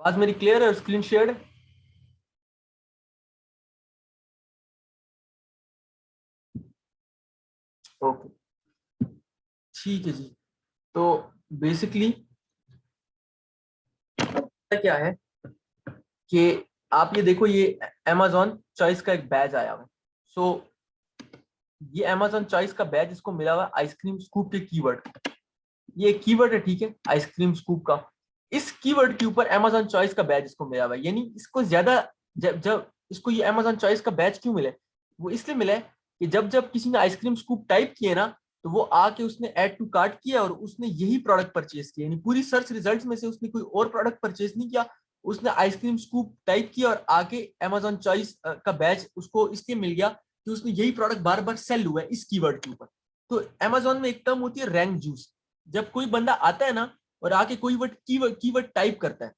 आवाज मेरी क्लियर है और स्क्रीन शेयर्ड? ओके, ठीक है जी। तो बेसिकली क्या है कि आप ये देखो, ये amazon चॉइस का एक बैज आया हुआ है। सो ये amazon चॉइस का बैज इसको मिला हुआ आइसक्रीम स्कूप के कीवर्ड। ये एक कीवर्ड है, ठीक है, आइसक्रीम स्कूप का। इस कीवर्ड के ऊपर amazon चॉइस का बैज इसको मिला हुआ है। यानी इसको ज्यादा, जब जब इसको ये amazon चॉइस का बैज क्यों मिले, वो इसलिए मिला है कि जब जब किसी ने आइसक्रीम स्कूप टाइप किए ना, तो वो आके उसने ऐड टू कार्ट किया और उसने यही प्रोडक्ट परचेज किया। यानी पूरी सर्च रिजल्ट्स में से उसने कोई और प्रोडक्ट परचेज नहीं किया, उसने आइसक्रीम स्कूप टाइप किया और आके amazon चॉइस का बैच उसको इसलिए मिल गया कि उसने यही प्रोडक्ट बार बार सेल हुआ है इस कीवर्ड के ऊपर। तो amazon में एक टर्म होती है रैंक जूस। जब कोई बंदा आता है ना और आके कोई वर्ड कीवर्ड टाइप करता है,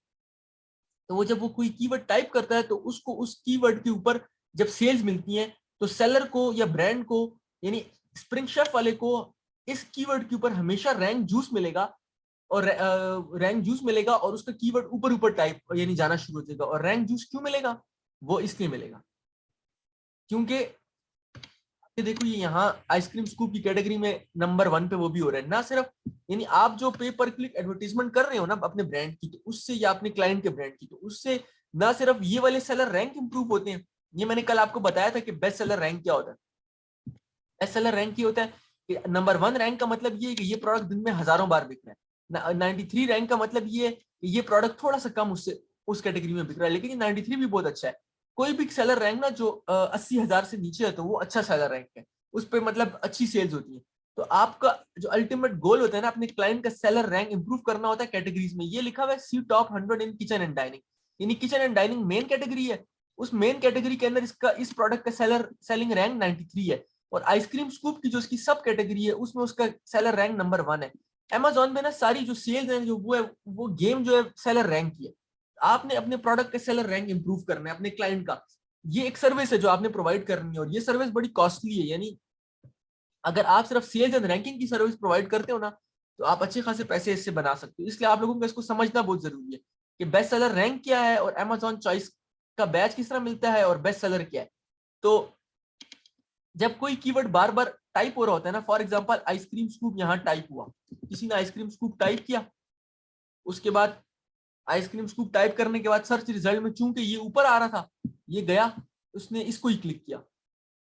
तो वो जब वो कोई कीवर्ड टाइप करता है तो उसको उस कीवर्ड के ऊपर जब सेल्स मिलती हैं, तो सेलर को या ब्रांड को, यानी स्प्रिंग शेफ वाले को, इस कीवर्ड के ऊपर हमेशा रैंक जूस मिलेगा। और रैंक जूस मिलेगा और उसका कीवर्ड ऊपर ऊपर टाइप यानी जाना शुरू हो जाएगा। और रैंक जूस क्यों मिलेगा? वो इसलिए मिलेगा क्योंकि ये देखो, ये यहाँ आइसक्रीम स्कूप की कैटेगरी में नंबर 1 पे वो भी हो रहा है ना। सिर्फ यानी आप जो पे पर क्लिक एडवर्टीजमेंट कर रहे हो ना अपने ब्रांड की, तो उससे या अपने क्लाइंट के ब्रांड की, तो उससे ना सिर्फ ये वाले सेलर रैंक इंप्रूव होते हैं। ये मैंने कल आपको बताया था कि बेस्ट सेलर रैंक क्या होता है। बेस्ट सेलर रैंक ये होता है कि नंबर 1 रैंक का मतलब ये है कि ये प्रोडक्ट दिन में हजारों बार बिक रहा है। 93 रैंक का मतलब ये है कि ये प्रोडक्ट थोड़ा सा कम उससे उस कैटेगरी में बिक रहा है, लेकिन ये 93 भी बहुत अच्छा है। कोई भी सेलर रैंक ना जो 80,000 से नीचे है, तो वो अच्छा सेलर रैंक है, उस पर मतलब अच्छी सेल्स होती है। तो आपका जो अल्टीमेट गोल होता है ना, अपने क्लाइंट का सेलर रैंक इंप्रूव करना होता है कैटेगरीज में। ये लिखा हुआ है see top 100 in kitchen and dining. यानी kitchen and dining main category है, उस मेन कैटेगरी के अंदर इसका इस प्रोडक्ट का सेलिंग रैंक 93 है। और आइसक्रीम स्कूप की जो इसकी सब कैटेगरी है उसमें उसका सेलर रैंक नंबर 1 है। अमेजोन में ना सारी जो सेल्स है जो वो है, वो गेम जो है सेलर रैंक की है। आपने अपने प्रोडक्ट का सेलर रैंक इंप्रूव करना है अपने क्लाइंट का। ये एक सर्विस है जो आपने प्रोवाइड करनी है, और ये सर्विस बड़ी कॉस्टली है। यानी अगर आप सिर्फ सेल्स एंड रैंकिंग की सर्विस प्रोवाइड करते हो ना, तो आप अच्छे खासे पैसे इससे बना सकते हो। इसलिए आप लोगों को इसको समझना बहुत जरूरी है कि बेस्ट सेलर रैंक क्या है और अमेजोन चॉइस का बैच किस तरह मिलता है और बेस्ट सेलर क्या है। तो जब कोई कीवर्ड बार बार टाइप हो रहा होता है ना, फॉर एग्जांपल आइसक्रीम स्कूप यहाँ टाइप हुआ, किसी ने आइसक्रीम स्कूप टाइप किया, उसके बाद आइसक्रीम स्कूप टाइप करने के बाद सर्च रिजल्ट में चूंकि ये ऊपर आ रहा था, ये गया, उसने इसको ही क्लिक किया,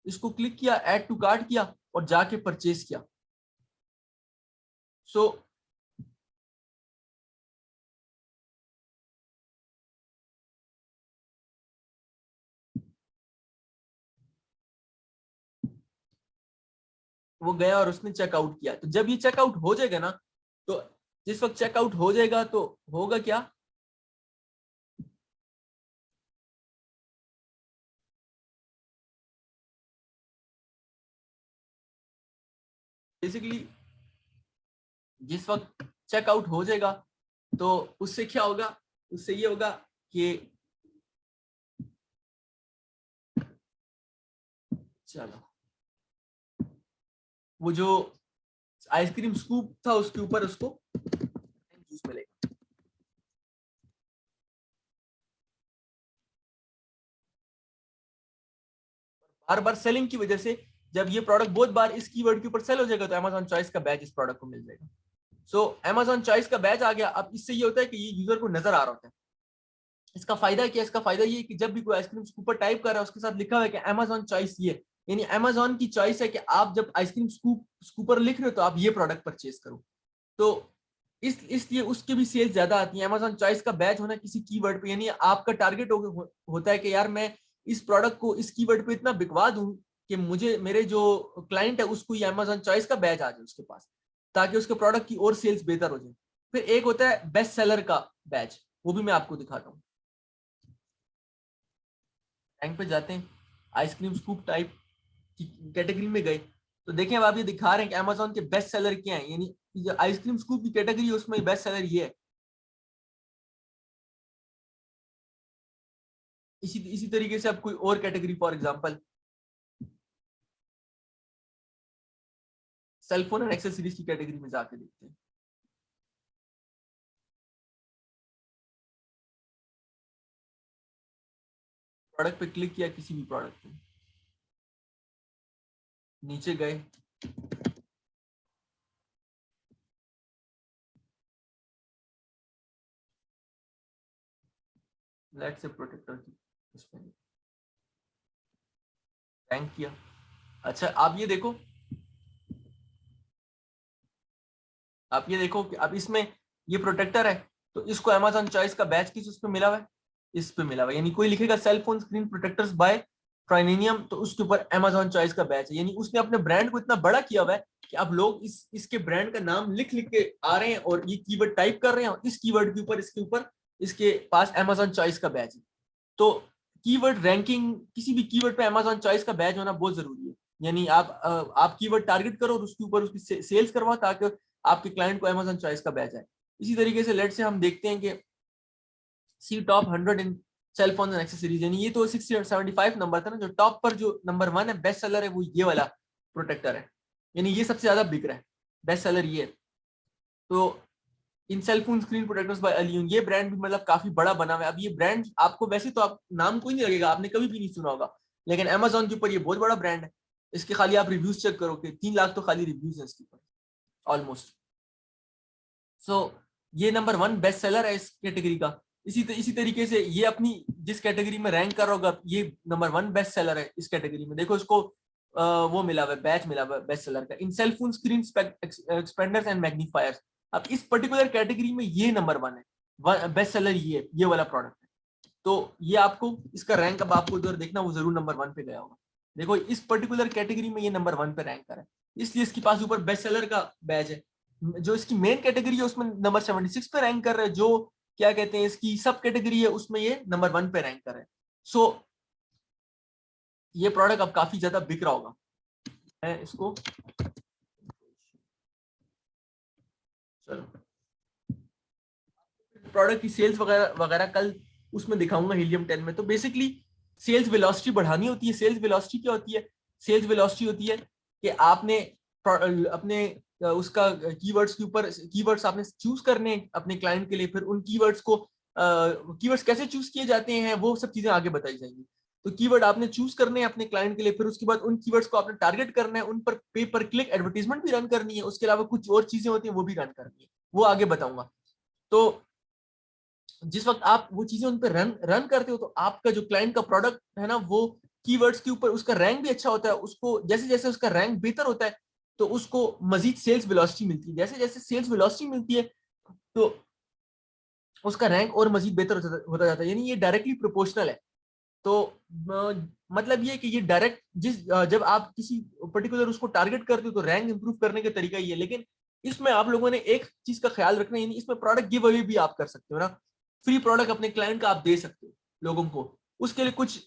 इसको क्लिक किया, ऐड टू कार्ट किया और जाके परचेज किया। सो वो गया और उसने चेकआउट किया। तो जब ये चेकआउट हो जाएगा ना, तो जिस वक्त चेकआउट हो जाएगा तो होगा क्या, बेसिकली जिस वक्त चेकआउट हो जाएगा तो उससे क्या होगा, उससे ये होगा कि चलो, वो जो आइसक्रीम स्कूप था उसके ऊपर उसको जूस मिलेगा। बार बार सेलिंग की वजह से जब ये प्रोडक्ट बहुत बार इस कीवर्ड के ऊपर सेल हो जाएगा, तो अमेजॉन चॉइस का बैच इस प्रोडक्ट को मिल जाएगा। सो अमेजॉन चॉइस का बैच आ गया। अब इससे ये होता है कि ये यूजर को नजर आ रहा होता है। इसका फायदा क्या है? इसका फायदा ये है कि जब भी कोई आइसक्रीम स्कूपर टाइप कर रहा है, उसके साथ लिखा हुआ है कि अमेजॉन चॉइस ये, यानी अमेजॉन की चॉइस है कि आप जब आइसक्रीम स्कूपर लिख रहे हो तो आप ये प्रोडक्ट परचेज करो। तो इसलिए उसके भी सेल्स ज्यादा आती है। अमेजॉन चॉइस का बैच होना किसी कीवर्ड पे, यानी आपका टारगेट होता है कि यार मैं इस प्रोडक्ट को इस कीवर्ड पे इतना बिकवा दूं कि मुझे मेरे जो क्लाइंट है उसको ये अमेजॉन चॉइस का बैच आ जाए उसके पास, ताकि उसके प्रोडक्ट की और सेल्स बेहतर हो जाए। फिर एक होता है बेस्ट सेलर का बैच, वो भी मैं आपको दिखाता हूँ। रैंक पे जाते हैं, आइसक्रीम स्कूप टाइप की कैटेगरी में गए, तो देखें अब आप ये दिखा रहे हैं कि अमेजोन के बेस्ट सेलर क्या है। यानी जो आइसक्रीम स्कूप की कैटेगरी है उसमें बेस्ट सेलर ये है। इसी इसी तरीके से आप कोई और category, for example cellphone and accessories की कैटेगरी में जाके देखते हैं। प्रोडक्ट पे क्लिक किया, किसी भी प्रोडक्ट पे, नीचे गए, लेट्स से प्रोटेक्टर की उसमें रैंक किया। अच्छा आप ये देखो, आप ये देखो कि अब इसमें ये प्रोटेक्टर है, तो इसको अमेजॉन चॉइस का बैच किस उस पे मिला हुआ है, इस पे मिला हुआ है। यानी कोई लिखेगा cell phone screen protectors by ट्राइनेनियम, तो उसके ऊपर अमेजॉन चॉइस का बैच है। यानी उसने अपने ब्रांड को इतना बड़ा किया हुआ है कि अब लोग इसके ब्रांड का नाम लिख लिख के आ रहे हैं और ये कीवर्ड टाइप कर रहे हैं, और इस कीवर्ड के ऊपर इसके पास अमेजॉन चॉइस का बैच है। तो कीवर्ड रैंकिंग, किसी भी कीवर्ड पे अमेजॉन चॉइस का बैच होना बहुत जरूरी है। यानी आप कीवर्ड टारगेट करो और उसके ऊपर उसकी सेल्स करवाओ, ताकि आपके क्लाइंट को अमेजॉन चॉइस का बैच आए। इसी तरीके से लेट से हम देखते हैं कि see top 100 in cell phone and accessories, यानी ये तो 675 नंबर था ना, जो टॉप पर जो नंबर 1 है, बेस्ट सेलर है, वो ये वाला प्रोटेक्टर है। यानी ये सबसे ज्यादा बिक रहा है, बेस्ट सेलर ये है। तो in cell phone screen protectors by अलियन, ये ब्रांड भी मतलब काफी बड़ा बना हुआ है। अब ये ब्रांड आपको वैसे तो आप नाम कोई नहीं लगेगा, आपने कभी भी नहीं सुना होगा, लेकिन अमेजोन के ऊपर ये बहुत बड़ा ब्रांड है। इसके खाली आप रिव्यूज चेक करो कि 3 लाख तो खाली रिव्यूज है इसके ऊपर ऑलमोस्ट। सो ये नंबर 1 बेस्ट सेलर है इस कैटेगरी का। इसी तरीके से ये अपनी जिस कैटेगरी में रैंक कर रहा होगा, ये नंबर 1 बेस्ट सेलर है इस कैटेगरी में। देखो इसको वो मिला हुआ है, बैच मिला हुआ है बेस्ट सेलर का in cell phone screen expanders and magnifiers. अब इस पर्टिकुलर कैटेगरी में ये नंबर 1 है, बेस्ट सेलर ये वाला प्रोडक्ट है। तो ये आपको इसका रैंक, अब आपको उधर देखना, वो जरूर नंबर 1 पे गया होगा। देखो इस पर्टिकुलर कैटेगरी में ये नंबर 1 पे रैंक कर है, इसलिए इसके पास ऊपर बेस्ट सेलर का बैच है। जो इसकी मेन कैटेगरी है उसमें नंबर 76 पे रैंक कर रहा है, जो क्या कहते हैं इसकी सब कैटेगरी है उसमें ये नंबर 1 पे रैंक कर रहा है। सो ये प्रोडक्ट अब काफी ज्यादा बिक रहा होगा। मैं इसको चलो प्रोडक्ट की सेल्स वगैरह वगैरह कल उसमें दिखाऊंगा हीलियम 10 में। तो बेसिकली सेल्स वेलोसिटी बढ़ानी होती है। सेल्स वेलोसिटी क्या होती है? सेल्स वेलोसिटी होती है कि आपने अपने उसका कीवर्ड्स के ऊपर कीवर्ड्स आपने चूज करने अपने क्लाइंट के लिए, फिर उन कीवर्ड्स को कीवर्ड्स कैसे चूज किए जाते हैं वो सब चीजें आगे बताई जाएंगी। तो कीवर्ड आपने चूज करने हैं अपने क्लाइंट के लिए, फिर उसके बाद उन कीवर्ड्स को आपने टारगेट करना है, उन पर पे पर क्लिक एडवर्टीजमेंट भी रन करनी है, उसके अलावा कुछ और चीजें होती हैं वो भी रन करनी है, वो आगे बताऊंगा। तो जिस वक्त आप वो चीजें उन पर रन रन करते हो, तो आपका जो क्लाइंट का प्रोडक्ट है ना, वो कीवर्ड्स के ऊपर उसका रैंक भी अच्छा होता है। उसको जैसे जैसे उसका रैंक बेहतर होता है, तो उसको मजीद सेल्स वेलोसिटी मिलती है। जैसे जैसे सेल्स वेलोसिटी मिलती है, तो उसका रैंक और मजीद बेहतर होता जाता है। यानी ये डायरेक्टली प्रोपोर्शनल है। तो मतलब ये कि ये डायरेक्ट जब आप किसी पर्टिकुलर उसको टारगेट करते हो, तो रैंक इंप्रूव करने का तरीका ये है। लेकिन इसमें आप लोगों ने एक चीज का ख्याल रखना है, यानी इसमें प्रोडक्ट गिव अवे भी आप कर सकते हो ना, फ्री प्रोडक्ट अपने क्लाइंट का आप दे सकते हो लोगों को। उसके लिए कुछ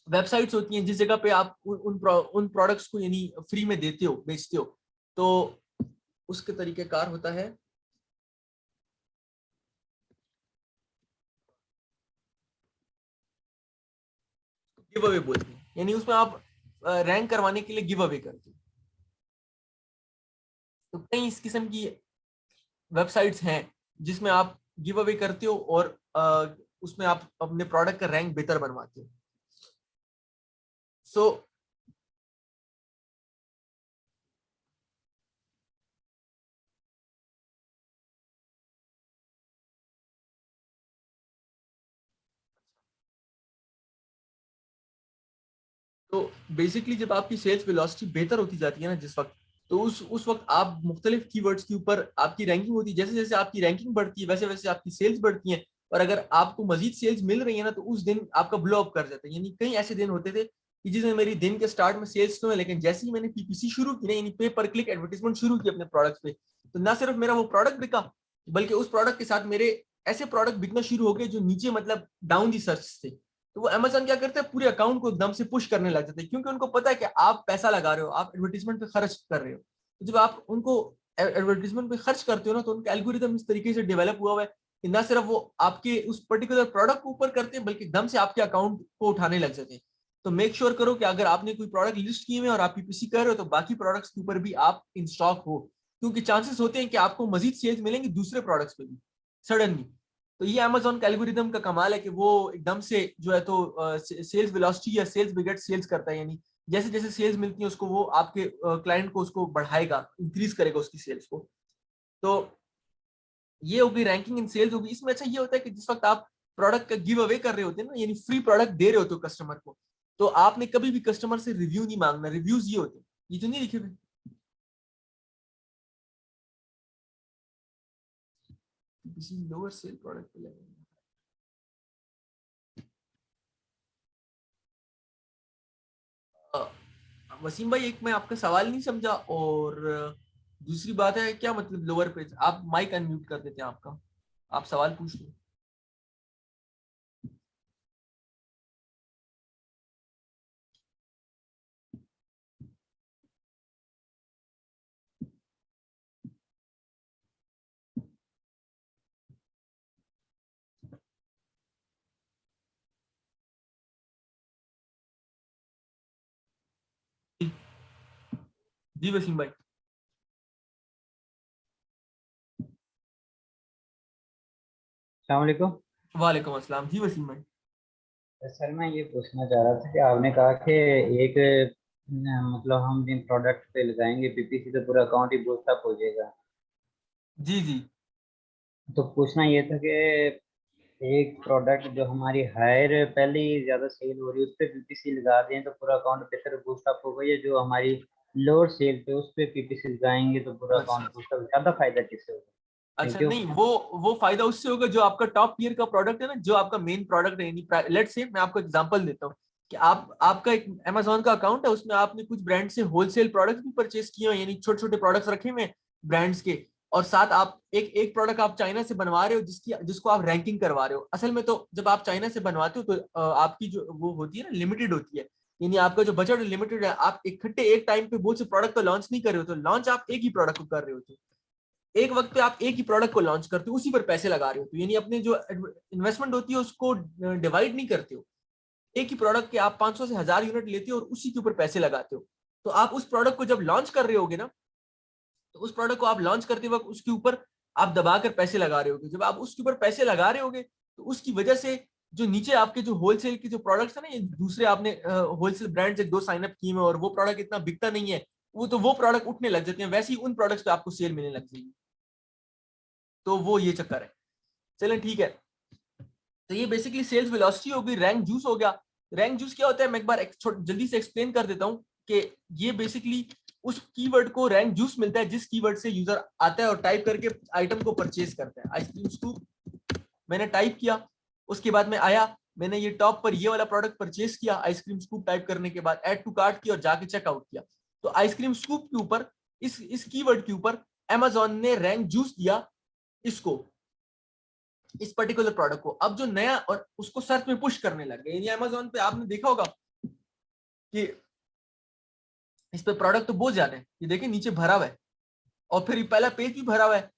वेबसाइट्स होती हैं जिस जगह पे आप उन प्रोडक्ट्स को यानी फ्री में देते हो, बेचते हो। तो उसके तरीकेकार होता है, गिव अवे बोलते हैं। यानी उसमें आप रैंक करवाने के लिए गिव अवे करते हो। तो कई इस किस्म की वेबसाइट्स हैं जिसमें आप गिव अवे करते हो और उसमें आप अपने प्रोडक्ट का रैंक बेहतर बनवाते हो। सो तो बेसिकली जब आपकी सेल्स वेलोसिटी बेहतर होती जाती है ना जिस वक्त, तो उस वक्त आप मुख्तलिफ कीवर्ड्स के ऊपर आपकी रैंकिंग होती है। जैसे जैसे आपकी रैंकिंग बढ़ती है, वैसे वैसे आपकी सेल्स बढ़ती हैं। और अगर आपको मजीद सेल्स मिल रही है ना, तो उस दिन आपका ब्लो अप कर जाता है। यानी कई ऐसे दिन होते थे कि जिसमें मेरी दिन के स्टार्ट में सेल्स तो है, लेकिन जैसे ही मैंने पीपीसी शुरू की ना, यानी पे पर क्लिक एडवर्टीजमेंट शुरू की अपने प्रोडक्ट्स पे, तो ना सिर्फ मेरा वो प्रोडक्ट बिका, बल्कि उस प्रोडक्ट के साथ मेरे ऐसे प्रोडक्ट बिकना शुरू हो गए जो नीचे मतलब डाउन दी सर्च थे। तो वो अमेजन क्या करते हैं, पूरे अकाउंट को एकदम से पुश करने लग जाते हैं, क्योंकि उनको पता है कि आप पैसा लगा रहे हो, आप एडवर्टीजमेंट पे खर्च कर रहे हो। तो जब आप उनको एडवर्टीजमेंट पे खर्च करते हो ना, तो उनका एल्गोरिदम इस तरीके से डेवलप हुआ हुआ है कि ना सिर्फ वो आपके उस पर्टिकुलर प्रोडक्ट को ऊपर करते हैं, बल्कि एकदम से आपके अकाउंट को उठाने लग जाते हैं। तो मेक श्योर करो कि अगर आपने कोई प्रोडक्ट लिस्ट किए हुए और आप पीपीसी कर रहे हो, तो बाकी प्रोडक्ट्स के ऊपर भी आप इन स्टॉक हो, क्योंकि चांसेस होते हैं कि आपको मजीद सेल्स मिलेंगे दूसरे प्रोडक्ट्स पे भी सडनली। तो ये अमेजोन का एल्गोरिदम का कमाल है कि वो एकदम से जो है तो सेल्स वेलोसिटी या सेल्स बिगेट सेल्स करता है, यानी जैसे जैसे सेल्स मिलती है उसको वो आपके क्लाइंट को उसको बढ़ाएगा, इंक्रीज करेगा उसकी सेल्स को। तो ये होगी रैंकिंग इन सेल्स होगी। इसमें अच्छा ये होता है कि जिस वक्त आप प्रोडक्ट का गिव अवे कर रहे होते हैं ना, यानी फ्री प्रोडक्ट दे रहे होते हो कस्टमर को, तो आपने कभी भी कस्टमर से रिव्यू नहीं मांगना। रिव्यूज ये होते हैं, ये तो नहीं लिखे हुए, किसी लोअर सेल प्रोडक्ट पे लगेगा। वसीम भाई एक मैं आपका सवाल नहीं समझा, और दूसरी बात है क्या मतलब लोअर पेज, आप माइक अनम्यूट कर देते हैं आपका, आप सवाल पूछ लो। जी वसीम भाई। अस्सलाम वालेकुम। वालेकुम अस्सलाम जी वसीम भाई। सर मैं ये पूछना चाह रहा था कि आपने कहा कि एक मतलब हम जिन प्रोडक्ट पे लगाएंगे पीपीसी तो पूरा अकाउंट ही बूस्टअप हो जाएगा। जी जी। तो पूछना ये था कि एक प्रोडक्ट जो हमारी हायर पहले ही ज्यादा सेल हो रही है उस पर पीपीसी लगा दें तो पूरा अकाउंट बेहतर बूस्टअप होगा, या जो हमारी लोअर सेल पे उस पर पीपीसी लगाएंगे तो पूरा अच्छा अकाउंट बूस्टअप, ज्यादा फायदा किससे होगा? अच्छा, थैंक यू। नहीं वो फायदा उससे होगा जो आपका टॉप टियर का प्रोडक्ट है ना, जो आपका मेन प्रोडक्ट है, यानी लेट्स से मैं आपको एग्जांपल देता हूँ कि आपका एक अमेजोन का अकाउंट है, उसमें आपने कुछ ब्रांड से होलसेल प्रोडक्ट्स भी परचेस किए हैं, यानी छोटे छोटे प्रोडक्ट्स रखे हुए हैं ब्रांड्स के, और साथ आप एक एक प्रोडक्ट आप चाइना से बनवा रहे हो जिसको आप रैंकिंग करवा रहे हो। असल में तो जब आप चाइना से बनवाते हो तो आपकी जो वो होती है ना लिमिटेड होती है, यानी आपका जो बजट लिमिटेड है, आप इकट्ठे एक टाइम पे बहुत से प्रोडक्ट तो लॉन्च नहीं कर रहे हो, तो लॉन्च आप एक ही प्रोडक्ट को कर रहे होते हो, एक वक्त पे आप एक ही प्रोडक्ट को लॉन्च करते हो, उसी पर पैसे लगा रहे हो, तो यानी अपने जो इन्वेस्टमेंट होती है उसको डिवाइड नहीं करते हो। एक ही प्रोडक्ट के आप 500 से 1000 यूनिट लेते हो और उसी के ऊपर पैसे लगाते हो। तो आप उस प्रोडक्ट को जब लॉन्च कर रहे होगे ना, तो उस प्रोडक्ट को आप लॉन्च करते वक्त उसके ऊपर आप दबाकर पैसे लगा रहे होगे। जब आप उसके ऊपर पैसे लगा रहे होगे तो उसकी वजह से जो नीचे आपके जो होलसेल के जो प्रोडक्ट्स है ना, ये दूसरे आपने होलसेल ब्रांड से 2 साइन अप किए हैं और वो प्रोडक्ट इतना बिकता नहीं है, वो प्रोडक्ट उठने लग जाते हैं, वैसे ही उन प्रोडक्ट्स पे आपको सेल मिलने लग जाएगी। तो वो ये चक्कर है। चलें ठीक है। तो ये बेसिकली सेल्स वेलोसिटी हो गई, रैंक जूस हो गया। रैंक जूस क्या होता है, मैं एक बार जल्दी से एक्सप्लेन कर देता हूँ कि ये बेसिकली उस कीवर्ड को रैंक जूस मिलता है जिस कीवर्ड से यूजर आता है और टाइप करके आइटम को परचेज करता है। आइसक्रीम स्कूप मैंने टाइप किया, उसके बाद में आया, मैंने ये टॉप पर ये वाला प्रोडक्ट परचेज किया, आइसक्रीम स्कूप टाइप करने के बाद ऐड टू कार्ट किया और जाके चेकआउट किया। तो आइसक्रीम स्कूप के ऊपर इस कीवर्ड के ऊपर अमेजोन ने रैंक जूस दिया इसको, इस पर्टिकुलर प्रोडक्ट को। अब जो नया और उसको सर्च में पुश करने लग गए, यानी अमेजोन पे आपने देखा होगा कि इस पे प्रोडक्ट तो बहुत ज्यादा है, ये देखिए नीचे भरा हुआ है, और फिर ये पहला पेज भी भरा हुआ है,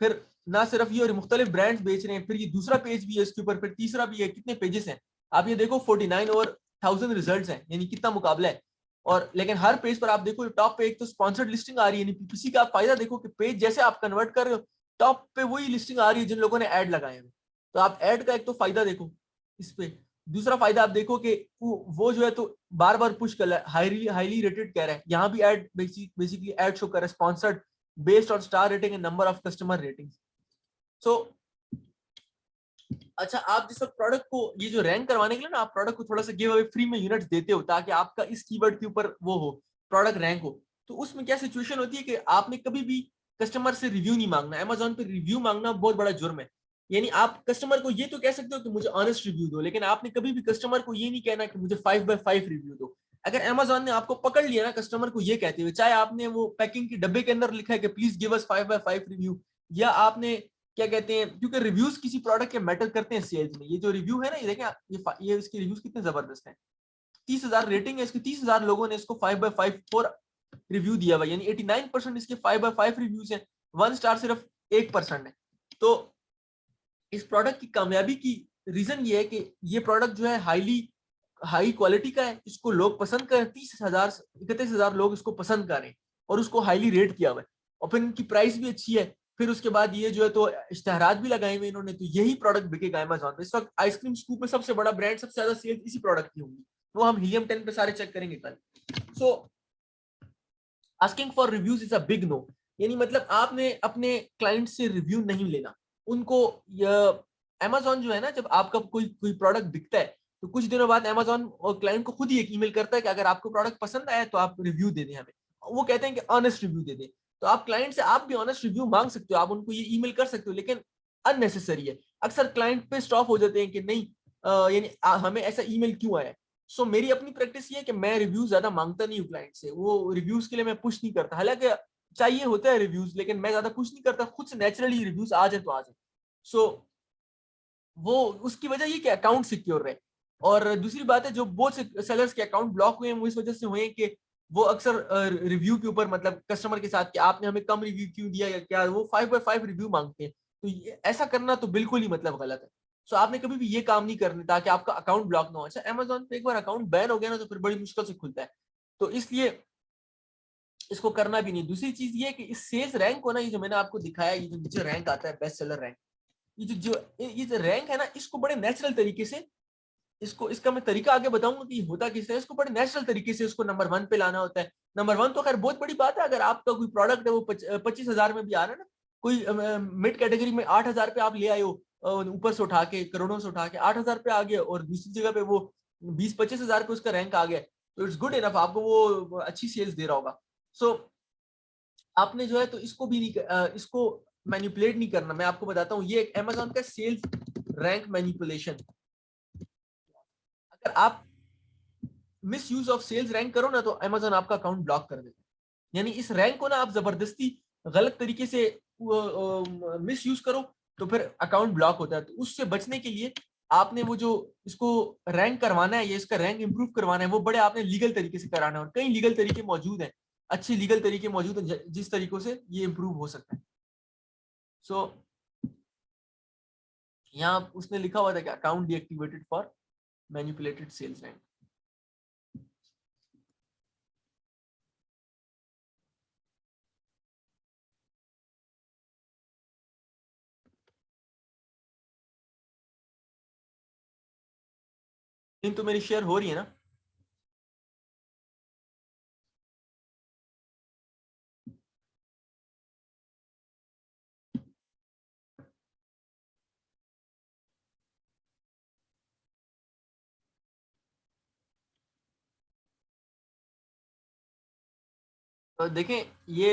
फिर ना सिर्फ ये और मुख्तलिफ ब्रांड्स बेच रहे हैं, फिर ये दूसरा पेज भी है इसके ऊपर, फिर तीसरा भी है, कितने पेजेस हैं आप ये देखो, 49 और 1000 रिजल्ट्स हैं, यानी कितना मुकाबला है। और लेकिन हर पेज पर आप देखो टॉप पे एक तो स्पॉन्सर्ड लिस्टिंग आ रही है, यानी पीपीसी का आप फायदा देखो कि पेज जैसे आप कन्वर्ट कर रहे हो टॉप पे वही लिस्टिंग आ रही है जिन लोगों ने ऐड लगाए हैं। तो आप ऐड का एक तो फायदा देखो इस पे, दूसरा फायदा आप देखो कि वो जो है तो बार बार पुश कर रहा है, हाईली हाईली रेटेड कह रहा है, यहाँ भी ऐड बेसिकली ऐड शो कर रहा है, sponsored based on star rating and number of customer rating. So अच्छा, आप जिस वक्त प्रोडक्ट को ये जो रैंक करवाने के लिए ना, आप प्रोडक्ट को थोड़ा सा गिव अवे फ्री में यूनिट्स देते हो ताकि आपका इस कीवर्ड के ऊपर वो हो, प्रोडक्ट रैंक हो। तो उसमें क्या सिचुएशन होती है कि आपने कभी भी कस्टमर से रिव्यू नहीं मांगना। अमेजोन पे रिव्यू मांगना बहुत बड़ा जुर्म है, यानी आप कस्टमर को ये तो कह सकते हो कि मुझे ऑनेस्ट रिव्यू दो, लेकिन आपने कभी भी कस्टमर को ये नहीं कहना कि मुझे 5/5 रिव्यू दो। अगर अमेजोन ने आपको पकड़ लिया ना कस्टमर को ये कहते हुए, चाहे आपने वो पैकिंग के डब्बे के अंदर लिखा है कि प्लीज गिव अस 5/5 रिव्यू, या आपने क्या कहते हैं, क्योंकि रिव्यूज किसी प्रोडक्ट के मैटर करते हैं सेल्स में। ये जो रिव्यू है ना, ये देखें ये इसके रिव्यूज कितने जबरदस्त हैं, 30,000 रेटिंग है इसकी, 30,000 लोगों ने इसको 5/5 फोर रिव्यू दिया हुआ, यानी 89% इसके 5/5 रिव्यूज हैं, 1 स्टार सिर्फ 1% है। तो इस प्रोडक्ट की कामयाबी की रीजन ये है कि ये प्रोडक्ट जो है हाई क्वालिटी का है, इसको लोग पसंद करें, 30,000 31,000 लोग इसको पसंद करें और उसको हाईली रेट किया हुआ है, और फिर इनकी प्राइस भी अच्छी है। फिर उसके बाद ये जो है तो इश्तेहारात भी लगाए हुए इन्होंने, तो यही प्रोडक्ट बिकेगा अमेजोन पे। इस वक्त आइसक्रीम स्कूप में सबसे बड़ा ब्रांड, सबसे ज्यादा सेल्स इसी प्रोडक्ट की होंगी, वो हम हीलियम 10 पे सारे चेक करेंगे कल। So asking for reviews is a big no, यानी मतलब आपने अपने क्लाइंट से रिव्यू नहीं लेना उनको। अमेजोन जो है ना, जब आपका कोई कोई प्रोडक्ट बिकता है तो कुछ दिनों बाद अमेजोन और क्लाइंट को खुद ही एक ईमेल करता है कि अगर आपको प्रोडक्ट पसंद आया तो आप रिव्यू दे दें हमें। वो कहते हैं कि ऑनेस्ट रिव्यू दे दें। तो आप क्लाइंट से आप भी ऑनेस्ट रिव्यू मांग सकते हो, आप उनको ये ईमेल कर सकते हो, लेकिन अननेसेसरी है। अक्सर क्लाइंट पे स्टॉप हो जाते हैं कि नहीं यानी हमें ऐसा ईमेल क्यों आया। सो मेरी अपनी प्रैक्टिस ये है कि मैं रिव्यूज ज्यादा मांगता नहीं हूँ क्लाइंट से, वो रिव्यूज के लिए मैं पुश नहीं करता, हालांकि चाहिए होता है रिव्यूज, लेकिन मैं ज्यादा पुश नहीं करता, खुद से नेचुरली रिव्यूज आ जाए तो आ जाए। सो वो उसकी वजह ये कि अकाउंट सिक्योर रहे। और दूसरी बात है, जो बहुत से सेलर्स के अकाउंट ब्लॉक हुए हैं वो इस वजह से हुए हैं कि वो अक्सर रिव्यू के ऊपर, मतलब कस्टमर के साथ कि आपने हमें कम रिव्यू क्यों दिया या क्या, वो 5/5 रिव्यू मांगते हैं। तो ऐसा करना तो बिल्कुल ही मतलब गलत है। सो आपने कभी भी ये काम नहीं करने ताकि आपका अकाउंट ब्लॉक ना हो। अच्छा, अमेजोन पे एक बार अकाउंट बैन हो गया ना तो फिर बड़ी मुश्किल से खुलता है, तो इसलिए इसको करना भी नहीं। दूसरी चीज ये कि इस सेल्स रैंक को ना, ये जो मैंने आपको दिखाया, ये जो नीचे रैंक आता है बेस्ट सेलर रैंक, ये जो रैंक है ना, इसको बड़े नेचुरल तरीके से, इसको इसका मैं तरीका आगे बताऊंगा कि होता किस तरह, इसको बड़े नेचुरल तरीके से इसको नंबर 1 पे लाना होता है। नंबर 1 तो खैर बहुत बड़ी बात है, अगर आपका कोई प्रोडक्ट है वो 25,000 में भी आ रहा है ना, कोई मिड कैटेगरी में 8,000 पे आप ले आए हो, ऊपर से उठा के करोड़ों से उठा के 8,000 पे आ गया, और दूसरी जगह पे वो 20-25,000 पे उसका रैंक आ गया, तो इट्स गुड इनफ, आपको वो अच्छी सेल्स दे रहा होगा। सो आपने जो है तो इसको भी नहीं इसको मैनिपुलेट नहीं करना। मैं आपको बताता हूँ, ये एक अमेजोन का सेल्स रैंक मैनिपुलेशन। अगर आप misuse of sales rank करो ना तो अमेजोन आपका अकाउंट ब्लॉक कर देता है। यानी इस रैंक को ना आप जबरदस्ती गलत तरीके से मिस यूज करो तो फिर अकाउंट ब्लॉक होता है। तो उससे बचने के लिए आपने वो जो इसको रैंक करवाना है या इसका रैंक इंप्रूव करवाना है, वो बड़े आपने लीगल तरीके से कराना है, और कई लीगल तरीके मौजूद हैं, अच्छे लीगल तरीके मौजूद हैं जिस तरीकों से ये इंप्रूव हो सकता है। सो यहाँ उसने लिखा हुआ था कि account deactivated for manipulated sales rank. इन तो मेरी शेयर हो रही है ना? तो देखें ये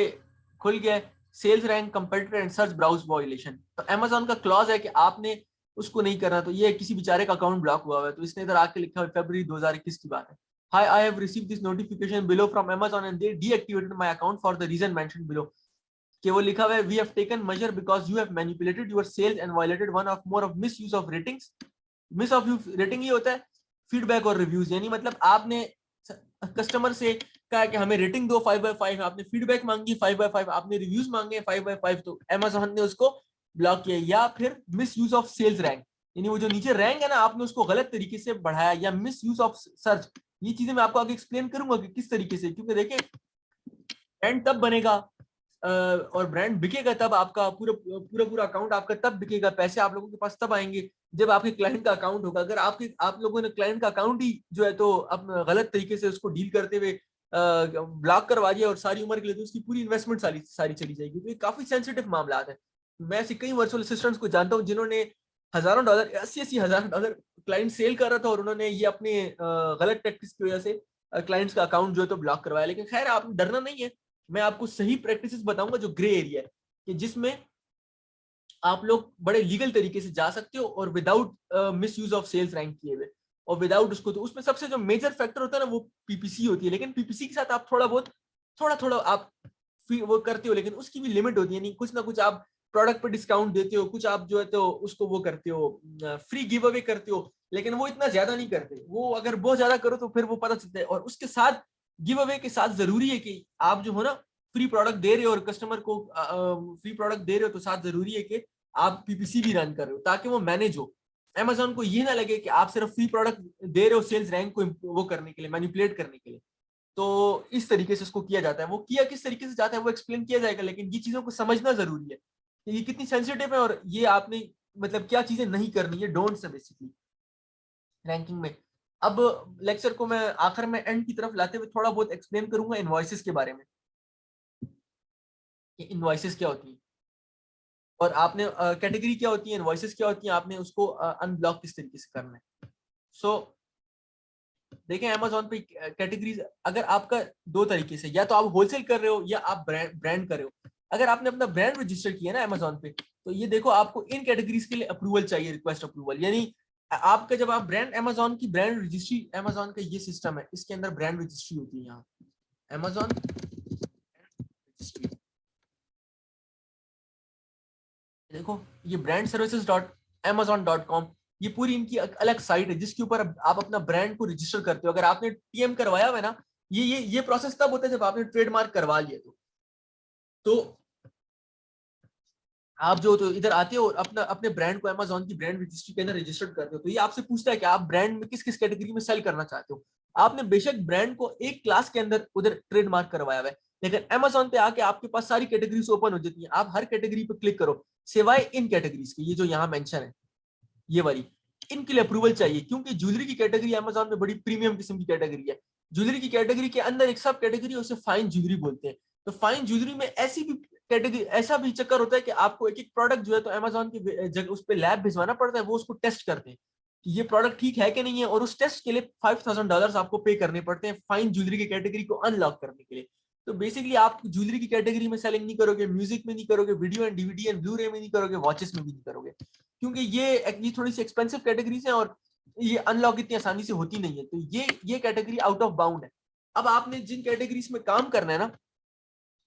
खुल गया है, sales rank competitor and search browse violation. तो अमेजोन का क्लॉज है कि आपने उसको नहीं करना। तो ये किसी बेचारे का अकाउंट ब्लॉक हुआ है, तो इसने इधर आके लिखा है फरवरी 2021 की बात है, hi I have received this notification below from Amazon and they deactivated my account for the reason mentioned below. कि वो लिखा हुआ है we have taken measure because you have manipulated your sales and violated one of more of misuse of ratings. Miss of you rating ये होता है feedback और reviews, यानी मतलब आपने कस्टमर से कहा कि हमें रेटिंग दो 5/5, आपने फीडबैक मांगी 5/5, आपने रिव्यूज मांगे 5/5, तो अमेजोन ने उसको ब्लॉक किया। या फिर misuse of sales rank, यानी वो जो नीचे रैंक है ना, आपने उसको गलत तरीके से बढ़ाया। या मिस यूज ऑफ सर्च, ये चीजें मैं आपको आगे एक्सप्लेन करूंगा कि किस तरीके से, क्योंकि देखिए ब्रांड तब बनेगा और ब्रांड बिकेगा तब, आपका पूरा पूरा पूरा अकाउंट आपका तब बिकेगा, पैसे आप लोगों के पास तब आएंगे जब आपके क्लाइंट का अकाउंट होगा। अगर आप लोगों ने क्लाइंट का अकाउंट ही जो है तो अपना गलत तरीके से उसको डील करते हुए ब्लॉक करवा दिया और सारी उम्र के लिए, तो उसकी पूरी इन्वेस्टमेंट सारी सारी चली जाएगी। तो ये काफी सेंसिटिव मामला है। मैं ऐसे कई वर्चुअल असिस्टेंट्स को जानता हूँ जिन्होंने हजारों डॉलर, 80-80 हजार डॉलर क्लाइंट सेल कर रहा था और उन्होंने ये अपने गलत प्रैक्टिस की वजह से क्लाइंट्स का अकाउंट जो है तो ब्लॉक करवाया। लेकिन खैर, आपने डरना नहीं है, मैं आपको सही प्रैक्टिसेस बताऊंगा जो ग्रे एरिया है, कि जिसमें आप लोग बड़े लीगल तरीके से जा सकते हो और without misuse of sales rank किए हुए, और विदाउट उसको। तो उसमें सबसे जो मेजर फैक्टर होता है ना वो पीपीसी होती है। लेकिन पीपीसी के साथ आप थोड़ा बहुत थोड़ा थोड़ा आप वो करते हो, लेकिन उसकी भी लिमिट होती है। नहीं, कुछ ना कुछ आप प्रोडक्ट पर डिस्काउंट देते हो, कुछ आप जो है तो उसको वो करते हो, फ्री गिव अवे करते हो, लेकिन वो इतना ज्यादा नहीं करते। वो अगर बहुत ज्यादा करो तो फिर वो पता चलता है। और उसके साथ गिव अवे के साथ जरूरी है कि आप जो हो ना फ्री प्रोडक्ट दे रहे हो और कस्टमर को फ्री प्रोडक्ट दे रहे हो, तो साथ जरूरी है कि आप पीपीसी भी रन कर रहे हो ताकि वो मैनेज हो। अमेजोन को ये ना लगे कि आप सिर्फ फ्री प्रोडक्ट दे रहे हो सेल्स रैंक को वो करने के लिए, मैनिपुलेट करने के लिए। तो इस तरीके से इसको किया जाता है। वो किया किस तरीके से जाता है वो एक्सप्लेन किया जाएगा, लेकिन ये चीजों को समझना जरूरी है ये कितनी सेंसिटिव है और ये आपने मतलब क्या चीजें नहीं करनी है, डोंट्स है बेसिकली रैंकिंग में। अब लेक्चर को मैं आखिर में एंड की तरफ लाते हुए थोड़ा बहुत एक्सप्लेन करूंगा इनवॉइसेस के बारे में कि इनवॉइसेस क्या होती है और आपने कैटेगरी क्या होती है, इनवॉइसेस क्या होती है, आपने उसको अनब्लॉक किस तरीके से करना है। सो देखें अमेजोन पे कैटेगरीज अगर आपका दो तरीके से, या तो आप होलसेल कर रहे हो या आप ब्रांड कर रहे हो। अगर आपने अपना ब्रांड रजिस्टर किया ना अमेजोन पे, तो ये देखो आपको इन कैटेगरीज के लिए अप्रूवल चाहिए, रिक्वेस्ट अप्रूवल। यानी आपका जब आप ब्रांड अमेजोन की ब्रांड रजिस्ट्री, अमेजोन का ये सिस्टम है, इसके अंदर ब्रांड रजिस्ट्री होती है। यहाँ अमेजोन रजिस्ट्री, देखो ये brand services dot Amazon dot com, ये पूरी इनकी अलग साइट है जिसके ऊपर आप अपना ब्रांड को रजिस्टर करते हो। अगर आपने टीएम करवाया हुआ है ना, ये प्रोसेस तब होता है जब आपने ट्रेडमार्क करवा लिया। तो आप जो तो इधर आते हो और अपना अपने ब्रांड को अमेजोन की ब्रांड रजिस्ट्री के अंदर रजिस्टर्ड करते हो, तो ये आपसे पूछता है कि आप ब्रांड में किस किस कैटेगरी में सेल करना चाहते हो। आपने बेशक ब्रांड को एक क्लास के अंदर उधर ट्रेडमार्क करवाया हुआ है, लेकिन अमेजोन पे आके आपके पास सारी कैटेगरीज ओपन हो जाती हैं। आप हर कैटेगरी पे क्लिक करो सिवाय इन कैटेगरीज के, ये जो यहाँ मेंशन है ये वाली, इनके लिए अप्रूवल चाहिए, क्योंकि ज्वेलरी की कैटेगरी अमेजोन में बड़ी प्रीमियम किस्म की कैटेगरी है। ज्वेलरी की कैटेगरी के अंदर एक सब कैटेगरी है, उसे फाइन ज्वेलरी बोलते हैं। तो फाइन ज्वेलरी में ऐसी भी कैटेगरी, ऐसा भी चक्कर होता है कि आपको एक एक प्रोडक्ट जो है तो अमेजोन की जगह उस पर लैब भिजवाना पड़ता है, वो उसको टेस्ट करते हैं कि ये प्रोडक्ट ठीक है कि नहीं है, और उस टेस्ट के लिए $5,000 आपको पे करने पड़ते हैं फाइन ज्वेलरी की कैटेगरी को अनलॉक करने के लिए। तो बेसिकली आप ज्वेलरी की कैटेगरी में सेलिंग नहीं करोगे, म्यूजिक में नहीं करोगे, video and DVD and blue रे में नहीं करोगे, वॉचेस में भी नहीं करोगे, क्योंकि ये थोड़ी सी एक्सपेंसिव कैटेगरीज हैं और ये अनलॉक इतनी आसानी से होती नहीं है। तो ये कैटेगरी आउट ऑफ बाउंड है। अब आपने जिन कैटेगरीज में काम करना है ना,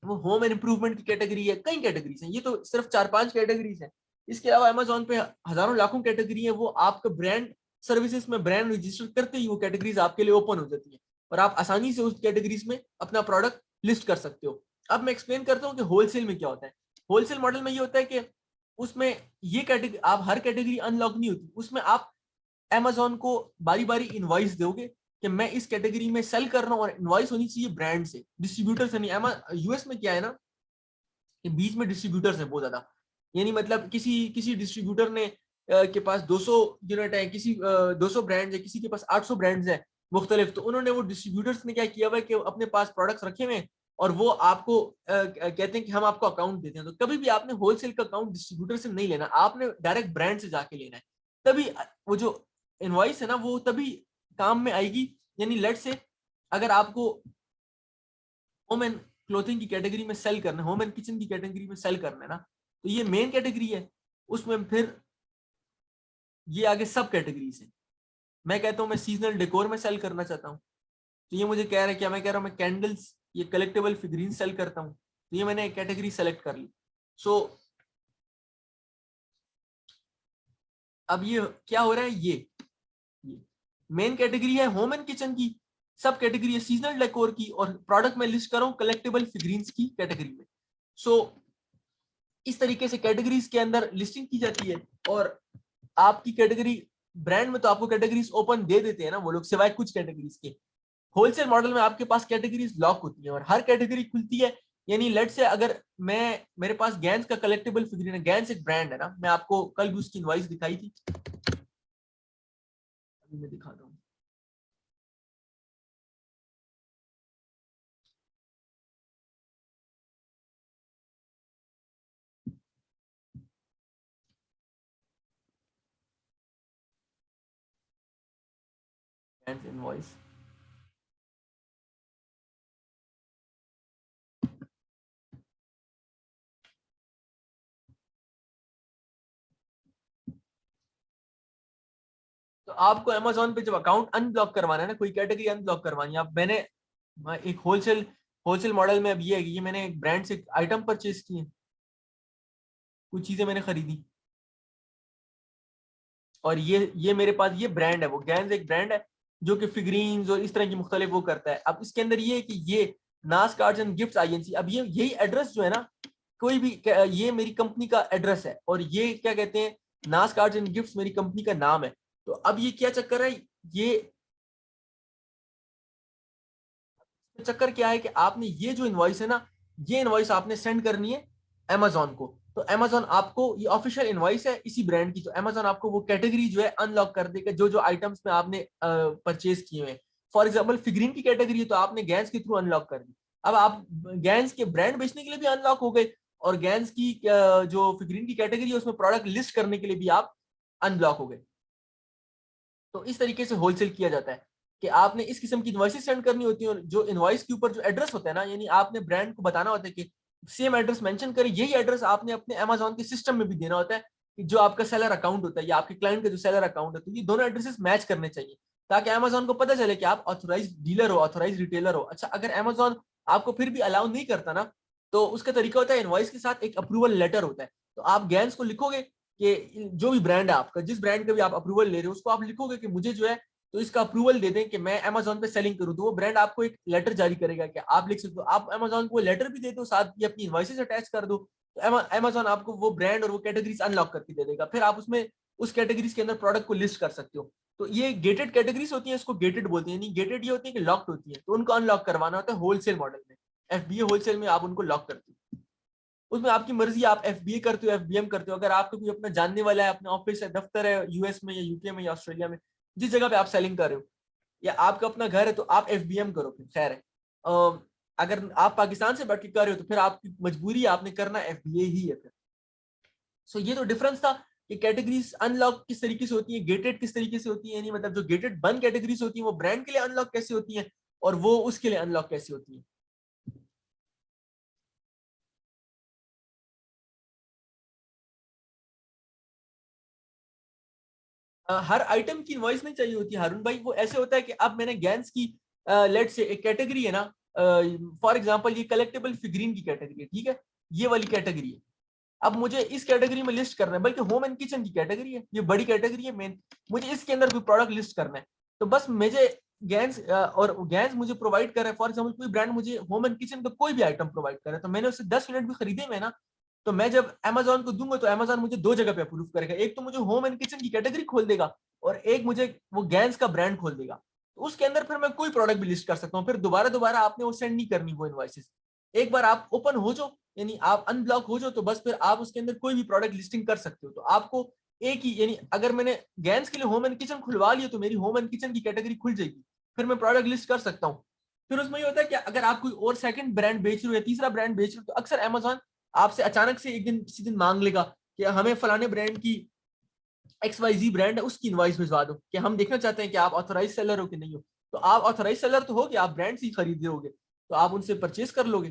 वो होम एंड इंप्रूवमेंट की कैटेगरी है, कई कैटेगरीज हैं, ये तो सिर्फ 4-5 कैटेगरीज हैं। इसके अलावा अमेजोन पे हजारों लाखों कैटेगरी है, वो आपका ब्रांड सर्विसेज में ब्रांड रजिस्टर करते ही वो कैटेगरीज आपके लिए ओपन हो जाती है और आप आसानी से उस कैटेगरीज में अपना प्रोडक्ट लिस्ट कर सकते हो। अब मैं एक्सप्लेन करता हूँ कि होलसेल में क्या होता है। होलसेल मॉडल में ये होता है कि उसमें ये कैटेगरी, आप हर कैटेगरी अनलॉक नहीं होती, उसमें आप अमेजोन को बारी बारी इनवॉइस दोगे कि मैं इस कैटेगरी में सेल कर रहा हूँ, और इनवॉइस होनी चाहिए ब्रांड से, डिस्ट्रीब्यूटर से नहीं। यूएस में क्या है ना कि बीच में डिस्ट्रीब्यूटर्स है बहुत ज्यादा। यानी मतलब किसी किसी डिस्ट्रीब्यूटर ने के पास 200 यूनिट है, किसी 200 ब्रांड्स है, किसी के पास 800 ब्रांड्स है मुख्तलिफ। तो उन्होंने, वो डिस्ट्रीब्यूटर्स ने क्या किया हुआ है कि अपने पास प्रोडक्ट्स रखे हुए हैं और वो आपको कहते हैं कि हम आपको अकाउंट देते हैं। तो कभी भी आपने होलसेल का अकाउंट डिस्ट्रीब्यूटर से नहीं लेना, आपने डायरेक्ट ब्रांड से जाके लेना है। तभी वो जो इनवॉइस है ना वो तभी काम में आएगी। यानी लेट से अगर आपको होम एंड क्लोथिंग की कैटेगरी में सेल करना है, होम एंड किचन की कैटेगरी में सेल करना है ना, तो ये मेन कैटेगरी है। उसमें फिर ये आगे सब कैटेगरीज है। मैं कहता हूँ मैं सीजनल डेकोर में सेल करना चाहता हूँ, तो ये मुझे कह रहा है, क्या मैं कह रहा हूँ मैं कैंडल्स, ये कलेक्टेबल फिगरीन सेल करता हूँ, तो ये मैंने एक कैटेगरी सेलेक्ट कर ली। सो अब ये क्या हो रहा है, ये मेन कैटेगरी है होम एंड किचन की, सब कैटेगरी है सीजनल डेकोर की, और प्रोडक्ट में लिस्ट कर रहा हूँ कलेक्टेबल फिगरीन्स की कैटेगरी में। सो इस तरीके से कैटेगरीज के अंदर लिस्टिंग की जाती है। और आपकी कैटेगरी ब्रांड में तो आपको कैटेगरीज ओपन दे देते हैं ना वो लोग, सिवाय कुछ कैटेगरीज के। होलसेल मॉडल में आपके पास कैटेगरीज लॉक होती है और हर कैटेगरी खुलती है। यानी लेट से अगर मैं, मेरे पास गैंस का कलेक्टेबल फिगरीन है, गैंस एक ब्रांड है ना, मैं आपको कल भी उसकी इनवॉइस दिखाई थी, अभी मैं दिखा रहा हूँ। गैंस इनवॉइस, तो आपको अमेजोन पे जब अकाउंट अनब्लॉक करवाना है ना, कोई कैटेगरी अनब्लॉक करवानी है, अब मैंने एक होलसेल मॉडल में अब ये है कि ये मैंने एक ब्रांड से आइटम परचेज किए, कुछ चीजें मैंने खरीदी, और ये मेरे पास ये ब्रांड है, वो गैंस एक ब्रांड है जो कि फिगरीन्स और इस तरह की मुख्तलिफ वो करता है। अब इसके अंदर ये है कि ये नास कार्ड्स एंड गिफ्ट्स आईएनसी, अब ये यही एड्रेस जो है ना, कोई भी ये मेरी कंपनी का एड्रेस है, और ये क्या कहते हैं, नास कार्ड्स एंड गिफ्ट्स मेरी कंपनी का नाम है। तो अब ये क्या चक्कर है, ये चक्कर क्या है कि आपने ये जो इनवॉइस है ना, ये इनवॉइस आपने सेंड करनी है अमेजोन को। तो Amazon आपको, ये ऑफिशियल इनवॉइस है इसी ब्रांड की, तो Amazon आपको वो कैटेगरी जो है अनलॉक कर देगा, जो जो आइटम्स में आपने परचेज किए हुए हैं। फॉर एग्जाम्पल फिगरीन की कैटेगरी है तो आपने गैंस के थ्रू अनलॉक कर दी, अब आप गैंस के ब्रांड बेचने के लिए भी अनलॉक हो गए, और गैंस की जो फिगरीन की कैटेगरी है उसमें प्रोडक्ट लिस्ट करने के लिए भी आप अनब्लॉक हो गए। तो इस तरीके से होलसेल किया जाता है कि आपने इस किस्म की इनवॉइसेस सेंड करनी होती है, और जो इनवॉइस के ऊपर जो एड्रेस होता है ना, यानी आपने ब्रांड को बताना होता है कि सेम एड्रेस मेंशन करें, यही एड्रेस आपने अपने अमेजोन के सिस्टम में भी देना होता है कि जो आपका सेलर अकाउंट होता है या आपके क्लाइंट का जो सेलर अकाउंट है, तो ये दोनों एड्रेसेस मैच करने चाहिए ताकि अमेजोन को पता चले कि आप ऑथोराइज डीलर हो, ऑथोराइज रिटेलर हो। अच्छा, अगर अमेजोन आपको फिर भी अलाउ नहीं करता ना, तो उसका तरीका होता है इनवॉइस के साथ एक अप्रूवल लेटर होता है, तो आप गैंस को लिखोगे कि जो भी ब्रांड है आपका, जिस ब्रांड का भी आप अप्रूवल ले रहे हो, उसको आप लिखोगे कि मुझे जो है तो इसका अप्रूवल दे दें कि मैं अमेजोन पे सेलिंग करूं, तो वो ब्रांड आपको एक लेटर जारी करेगा कि आप लिख सकते हो, आप अमेजोन को लेटर भी दे दो, साथ ही अपनी इनवॉइसेस अटैच कर दो, तो अमेजोन आपको वो ब्रांड और वो कैटेगरीज अनलॉक करके दे देगा, फिर आप उसमें उस कैटेगरीज के अंदर प्रोडक्ट को लिस्ट कर सकते हो। तो ये गेटेड कैटेगरीज होती है, इसको गेटेड बोलते हैं, यानी गेटेड ये होती है कि लॉक्ड होती है, तो उनको अनलॉक करवाना होता है होलसेल मॉडल में। एफबीए होलसेल में आप उनको लॉक करते हो, उसमें आपकी मर्जी, आप एफबीए करते हो एफबीएम करते हो, अगर आपको कोई अपना जानने वाला है, अपना ऑफिस है, दफ्तर है यूएस में या यूके में या ऑस्ट्रेलिया में, जिस जगह पे आप सेलिंग कर रहे हो, या आपका अपना घर है, तो आप एफबीएम करो, फिर खैर है। अगर आप पाकिस्तान से बैठ के कर रहे हो तो फिर आपकी मजबूरी है, आपने करना एफबीए ही है फिर। सो ये तो डिफरेंस था कि कैटेगरीज अनलॉक किस तरीके से होती है, गेटेड किस तरीके से होती है, यानी मतलब जो गेटेड बंद कैटेगरीज होती है वो ब्रांड के लिए अनलॉक कैसे होती है और वो उसके लिए अनलॉक कैसे होती है। हर आइटम की इनवॉइस नहीं चाहिए होती हारून भाई, वो ऐसे होता है कि अब मैंने गैंस की लेट से एक कैटेगरी है ना, फॉर एग्जांपल ये कलेक्टेबल फिगरीन की कैटेगरी है, ठीक है, ये वाली कैटेगरी है, अब मुझे इस कैटेगरी में लिस्ट करना है, बल्कि होम एंड किचन की कैटेगरी है, ये बड़ी कैटेगरी है मेन, मुझे इसके अंदर कोई प्रोडक्ट लिस्ट करना है, तो बस मुझे गैंस और गैंस मुझे प्रोवाइड कर रहा है, फॉर एग्जांपल कोई ब्रांड मुझे होम एंड किचन का कोई भी आइटम प्रोवाइड कर रहा है, तो मैंने उससे 10 यूनिट भी खरीदे में ना, तो मैं जब अमेजोन को दूंगा तो अमेजोन मुझे दो जगह पे अप्रूव करेगा, एक तो मुझे होम एंड किचन की कैटेगरी खोल देगा और एक मुझे वो गैंस का ब्रांड खोल देगा, तो उसके अंदर फिर मैं कोई प्रोडक्ट भी लिस्ट कर सकता हूँ, फिर दोबारा दोबारा आपने वो सेंड नहीं करनी वो इनवॉइसेस। एक बार आप ओपन हो जाओ, यानी आप अनब्लॉक हो जाओ, तो बस फिर आप उसके अंदर कोई भी प्रोडक्ट लिस्टिंग कर सकते हो, तो आपको एक ही, यानी अगर मैंने गैंस के लिए होम एंड किचन खुलवा लिया तो मेरी होम एंड किचन की कैटेगरी खुल जाएगी, फिर मैं प्रोडक्ट लिस्ट कर सकता हूँ। फिर उसमें ये होता है कि अगर आप कोई और सेकंड ब्रांड बेच रहे हो या तीसरा ब्रांड बेच रहे हो, तो अक्सर अमेजोन आपसे अचानक से एक दिन किसी दिन मांग लेगा कि हमें फलाने ब्रांड की XYZ ब्रांड है उसकी इनवॉइस भिजवा दो, कि हम देखना चाहते हैं कि आप ऑथोराइज सेलर हो कि नहीं हो, तो आप ऑथोराइज सेलर तो होगे, आप ब्रांड ही खरीद रहे तो आप उनसे परचेज कर लोगे,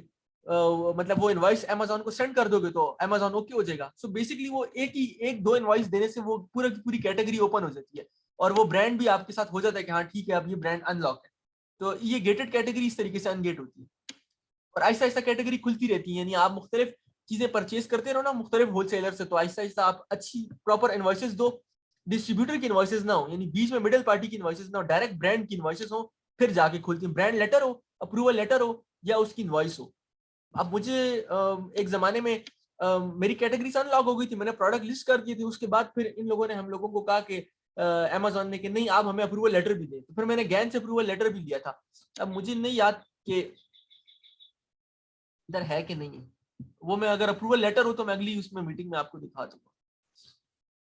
मतलब वो इनवॉइस अमेजोन को सेंड कर दोगे तो अमेजोन ओके हो जाएगा। सो बेसिकली वो एक दो इनवॉइस देने से वो पूरा की पूरी कैटेगरी ओपन हो जाती है और वो ब्रांड भी आपके साथ हो जाता है कि हाँ ठीक है अब ये ब्रांड अनलॉक है। तो ये गेटेड कैटेगरी इस तरीके से अनगेट होती है और आहिस्ता आहिस्ता कैटेगरी खुलती रहती है, यानी आप मुख्तलिफ चीजें परचेज करते रहो ना मुख्तलिफ होलसेलर से, तो आहिस्ता आहिस्ता आप अच्छी प्रॉपर इन्वॉइसेस दो, डिस्ट्रीब्यूटर की इन्वॉइसेस ना हो, यानी बीच में मिडिल पार्टी की इन्वॉइसेस ना हो, डायरेक्ट ब्रांड की इन्वॉइसेस हो, फिर जाके खुलती है, ब्रांड लेटर हो, अप्रूवल लेटर हो या उसकी इन्वॉइस हो। अब मुझे एक जमाने में मेरी कैटेगरी अनलॉक हो गई थी, मैंने प्रोडक्ट लिस्ट कर दिए थे, उसके बाद फिर इन लोगों ने हम लोगों को कहा कि अमेजोन ने कि नहीं आप हमें अप्रूवल लेटर भी दें, तो फिर मैंने गैन से अप्रूवल लेटर भी लिया था। अब मुझे नहीं याद कि इधर है कि नहीं है, वो मैं अगर अप्रूवल लेटर हो तो मैं अगली उसमें मीटिंग में आपको दिखा दूंगा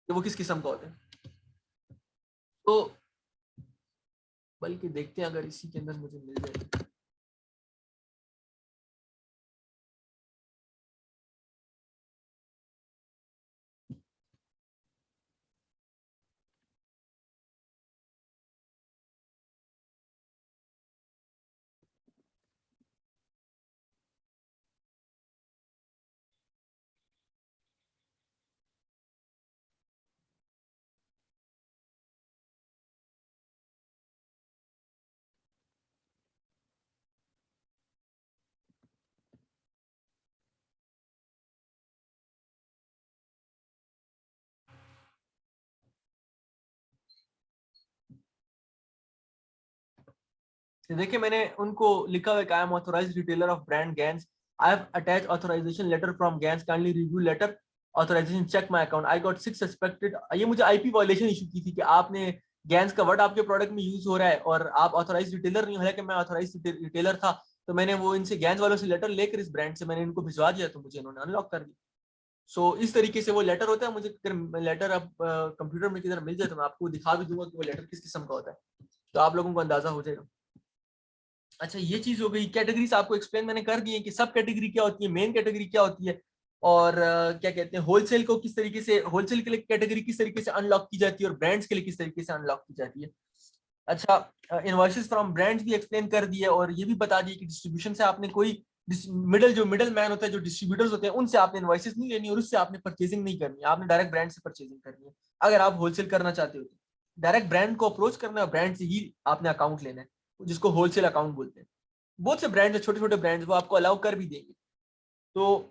कि वो किस किस्म का होता है। तो बल्कि देखते हैं अगर इसी के अंदर मुझे मिल जाए। देखिए मैंने उनको लिखा हुआ है I am authorized retailer of brand Gains, I have attach authorization letter from Gains, kindly review letter authorization check my account, I got 6 suspected, ये मुझे आईपी वायलेशन इशू की थी कि आपने गैंस का वर्ड आपके प्रोडक्ट में यूज हो रहा है और आप ऑथराइज रिटेलर नहीं हो, हालांकि मैं ऑथराइज रिटेलर था, तो मैंने वो इनसे गैंस वालों से लेटर लेकर इस ब्रांड से मैंने इनको भिजवा दिया, तो मुझे इन्होंने अनलॉक कर दिया। सो इस तरीके से वो लेटर होता है। मुझे अगर लेटर अब कंप्यूटर में किधर मिल जाए तो मैं आपको दिखा भी दूंगा कि वो लेटर किस किस्म का होता है, तो आप लोगों को अंदाजा हो जाएगा। अच्छा, ये चीज हो गई। कैटेगरीज आपको एक्सप्लेन मैंने कर दी है कि सब कैटेगरी क्या होती है, मेन कैटेगरी क्या होती है, और क्या कहते हैं होलसेल को किस तरीके से, होलसेल के लिए कैटेगरी किस तरीके से अनलॉक की जाती है और ब्रांड्स के लिए किस तरीके से अनलॉक की जाती है। अच्छा, इनवॉइसेस फ्रॉम ब्रांड्स भी एक्सप्लेन कर दिया और ये भी बता दिया कि डिस्ट्रीब्यूशन से आपने कोई मिडल मैन होता है, जो डिस्ट्रीब्यूटर्स होते हैं, उनसे आपने इनवॉइसेस नहीं लेनी और उससे आपने परचेजिंग नहीं करनी है। आपने डायरेक्ट ब्रांड से परचेजिंग करनी है अगर आप होलसेल करना चाहते हो तो। डायरेक्ट ब्रांड को अप्रोच करना है, ब्रांड से ही आपने अकाउंट लेना है, जिसको होलसेल अकाउंट बोलते हैं। बहुत से ब्रांड्स, छोटे छोटे ब्रांड्स, वो आपको अलाउ कर भी देंगे। तो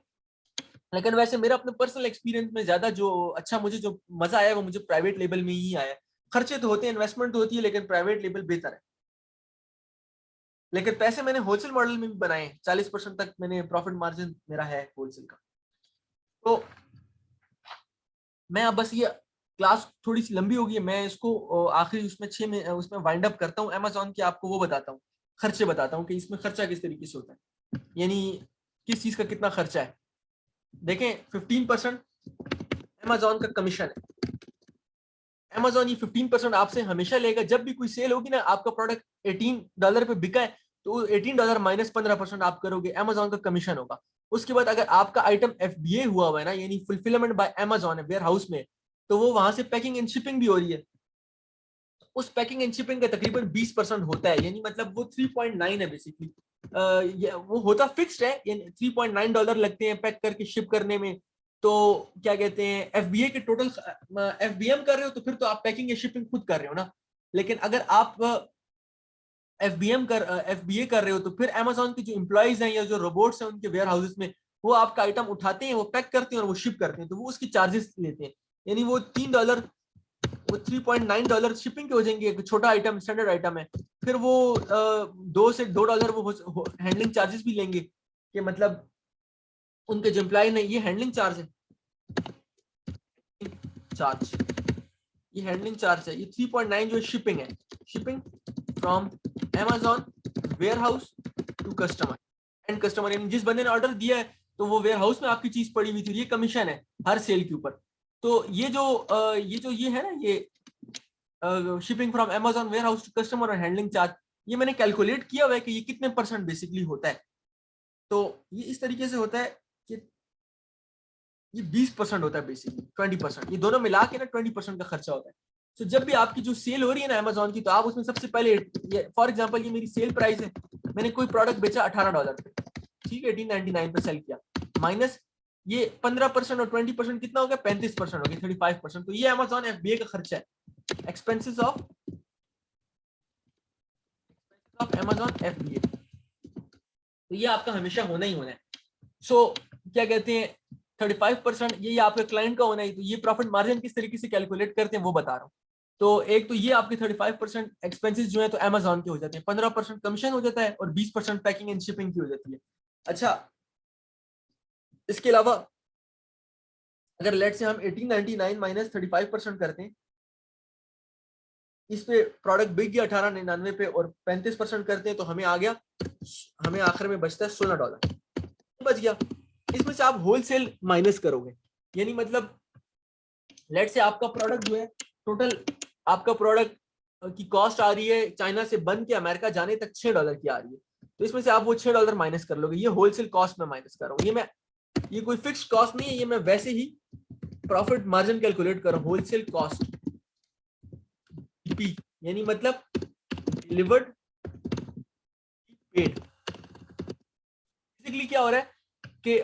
लेकिन वैसे मेरा अपने पर्सनल एक्सपीरियंस में ज्यादा जो अच्छा मुझे जो मजा आया वो मुझे प्राइवेट लेबल में ही आया। खर्चे तो होते हैं, इन्वेस्टमेंट तो होती है, लेकिन प्राइवेट लेबल बेहतर है। लेकिन पैसे मैंने होलसेल मॉडल में भी बनाए, 40% तक मैंने प्रॉफिट मार्जिन मेरा है होलसेल का। तो मैं अब बस ये क्लास थोड़ी सी लंबी होगी, मैं इसको आखिरी उसमें 6 में उसमें वाइंड अप करता हूँ। अमेजोन के आपको वो बताता हूँ, खर्चे बताता हूँ कि इसमें खर्चा किस तरीके से होता है, यानी किस चीज का कितना खर्चा है। देखें, 15% अमेजोन का कमीशन है। अमेजोन ये 15% आपसे हमेशा लेगा। जब भी कोई सेल होगी ना, आपका प्रोडक्ट $18 पे बिका है तो $18 माइनस 15% आप करोगे, अमेजोन का कमीशन होगा। उसके बाद अगर आपका आइटम FBA हुआ है ना, यानी फुलफिलमेंट बाय अमेजोन है वेयर हाउस में, तो वो वहां से पैकिंग एंड शिपिंग भी हो रही है। उस पैकिंग एंड शिपिंग का तकरीबन 20% होता है, यानी मतलब वो 3.9 है बेसिकली। वो होता फिक्स्ड है, यानी $3.9 लगते हैं पैक करके शिप करने में। तो क्या कहते हैं, FBA के टोटल FBM कर रहे हो तो फिर तो आप पैकिंग या शिपिंग खुद कर रहे हो ना। लेकिन अगर आप FBA कर रहे हो तो फिर अमेजोन के जो एम्प्लॉइज हैं या जो रोबोट्स हैं उनके वेयर हाउसेस में, वो आपका आइटम उठाते हैं, वो पैक करते हैं और वो शिप करते हैं, तो वो उसकी चार्जेस लेते हैं। यानी वो $3, वो $3.9 शिपिंग के हो जाएंगे। एक छोटा आइटम, स्टैंडर्ड आइटम है, फिर वो $2 वो हैंडलिंग चार्जेस भी लेंगे, कि मतलब उनके जो एम्प्लॉय ने, ये हैंडलिंग चार्ज है, चार्ज, ये हैंडलिंग चार्ज है। ये 3.9 जो शिपिंग है, shipping from Amazon warehouse to customer, end customer, यानी जिस बंदे ने ऑर्डर दिया है तो वो वेयर हाउस में आपकी चीज पड़ी हुई थी, ये कमीशन है हर सेल के ऊपर। तो ये है ना, ये shipping from Amazon warehouse to customer और हैंडलिंग चार्ज, ये मैंने कैलकुलेट किया हुआ है कि ये कितने % बेसिकली होता है। तो ये इस तरीके से होता है कि ये 20% होता है बेसिकली, 20%, ये दोनों मिला के ना 20% का खर्चा होता है। तो जब भी आपकी जो सेल हो रही है ना अमेजोन की, तो आप उसमें सबसे पहले, फॉर एग्जांपल ये मेरी सेल प्राइस है, मैंने कोई प्रोडक्ट बेचा $18 पे, ठीक है, 1899 पे सेल किया, माइनस ये 15% और 20% कितना हो गया, 35% हो गया, 35%। तो ये अमेजोन FBA का खर्चा है, एक्सपेंसेस ऑफ अमेजोन FBA। तो ये आपका हमेशा होना ही होना है। सो क्या कहते हैं, 35% ये आपके क्लाइंट का होना है। तो ये प्रॉफिट मार्जिन किस तरीके से कैलकुलेट करते हैं वो बता रहा हूँ। तो एक तो ये आपके 35% एक्सपेंसेस जो है तो अमेजोन के हो जाते हैं, 15% कमीशन हो जाता है और 20% पैकिंग एंड शिपिंग की हो जाती है। अच्छा, इसके अलावा अगर लेट से हम 1899 माइनस 35% करते हैं, इस पे प्रोडक्ट बिक गया 1899 पे और 35% करते हैं तो हमें आ गया, हमें आखिर में बचता है $16 बच गया। इसमें से आप होलसेल माइनस करोगे, यानी मतलब लेट से आपका प्रोडक्ट जो है, टोटल आपका प्रोडक्ट की कॉस्ट आ रही है चाइना से बन के अमेरिका जाने तक $6 की आ रही है, तो इसमें से आप वो $6 माइनस कर लोगे। ये होलसेल कॉस्ट में माइनस कर रहा हूँ, ये कोई फिक्स्ड कॉस्ट नहीं है, ये मैं वैसे ही प्रॉफिट मार्जिन कैलकुलेट कर रहा हूँ। होलसेल कॉस्ट पी, यानी मतलब डिलीवर्ड पेड। बेसिकली क्या हो रहा है कि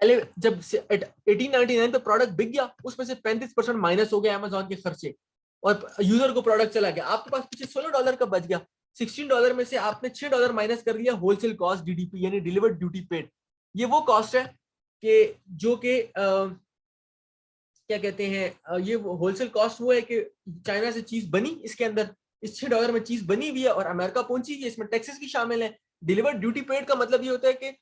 पहले जब 1899 पे प्रोडक्ट बिक गया, उसमें से 35% माइनस हो गया अमेजोन के खर्चे और यूजर को प्रोडक्ट चला गया, आपके पास पीछे $16 का बच गया। $16 में से आपने $6 माइनस कर लिया होलसेल कॉस्ट, DDP यानी डिलीवर्ड ड्यूटी पेड। ये वो कॉस्ट है कि जो कि क्या कहते हैं, ये होलसेल कॉस्ट वो है कि चाइना से चीज बनी, इसके अंदर इस $6 में चीज बनी हुई है और अमेरिका पहुंची हुई है, इसमें टैक्सेस भी शामिल है। डिलीवर्ड ड्यूटी पेड का मतलब ये होता है कि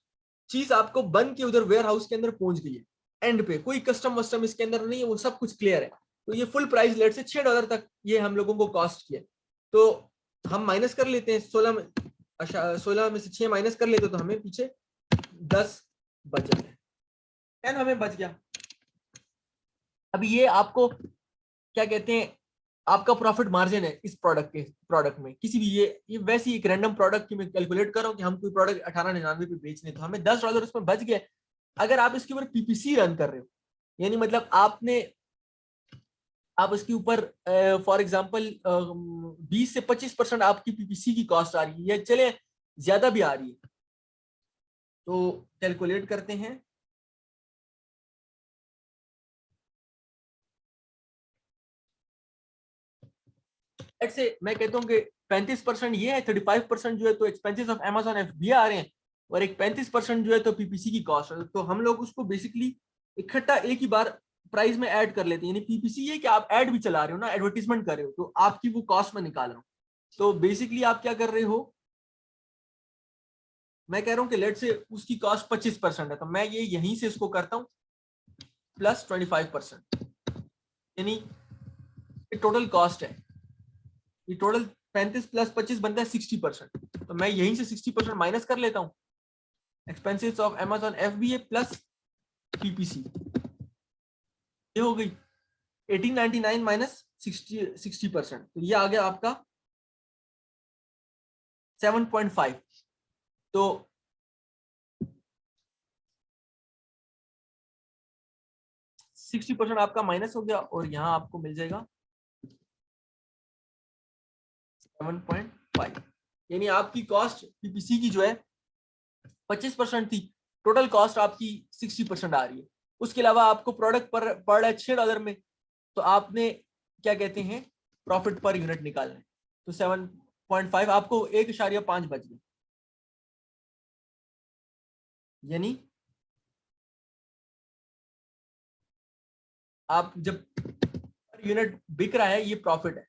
चीज आपको बन के उधर वेयर हाउस के अंदर पहुंच गई है, एंड पे कोई कस्टम वस्टम इसके अंदर नहीं है, वो सब कुछ क्लियर है। तो ये फुल प्राइस लेट से $6 तक ये हम लोगों को कॉस्ट किया। तो हम माइनस कर लेते हैं 16 में, 16 में से 6 माइनस कर लेते तो हमें पीछे 10 बच जाते हैं। 10 हमें बच गया। अभी ये आपको क्या कहते हैं, आपका प्रॉफिट मार्जिन है इस प्रोडक्ट में किसी भी, ये वैसी एक रैंडम प्रोडक्ट की मैं कैलकुलेट कर रहा हूँ कि हम कोई प्रोडक्ट 1899 पे बेचने, तो हमें $10 उसमें बच गए। अगर आप इसके ऊपर पीपीसी रन कर रहे हो, यानी मतलब आप इसके ऊपर फॉर एग्जांपल 20 से 25% आपकी पीपीसी की कॉस्ट आ रही है, या चले ज्यादा भी आ रही है, तो कैलकुलेट करते हैं। ऐसे मैं कहता हूँ कि 35% ये है, 35% जो है तो एक्सपेंसेस ऑफ Amazon FBA आ रहे हैं, और एक 35% जो है तो पीपीसी की कॉस्ट है। तो हम लोग उसको बेसिकली इकट्ठा एक ही बार प्राइस में ऐड कर लेते हैं। यानी पीपीसी ये कि आप ऐड भी चला रहे हो ना, एडवर्टीजमेंट कर रहे हो, तो आपकी वो कॉस्ट में निकाल रहा हूँ। तो बेसिकली आप क्या कर रहे हो, मैं कह रहा हूँ कि लेट से उसकी कॉस्ट 25% है, तो मैं ये यहीं से इसको करता हूँ प्लस 25%, यानी टोटल कॉस्ट है, ये टोटल 35 प्लस 25 बनता है 60%। तो मैं यहीं से 60% माइनस कर लेता हूँ, expenses of Amazon FBA plus PPC, ये हो गई 1899 माइनस 60%, तो ये आ गया आपका 7.5। तो 60% आपका माइनस हो गया, और यहां आपको मिल जाएगा 7.5, यानी आपकी कॉस्ट पीपीसी की जो है 25% थी, टोटल कॉस्ट आपकी 60% आ रही है। उसके अलावा आपको प्रोडक्ट पर पड़ रहा है $6 में, तो आपने क्या कहते हैं प्रॉफिट पर यूनिट निकालना है, तो 7.5 आपको 1.5 बच गए, यानी आप जब यूनिट बिक रहा है ये प्रॉफिट है,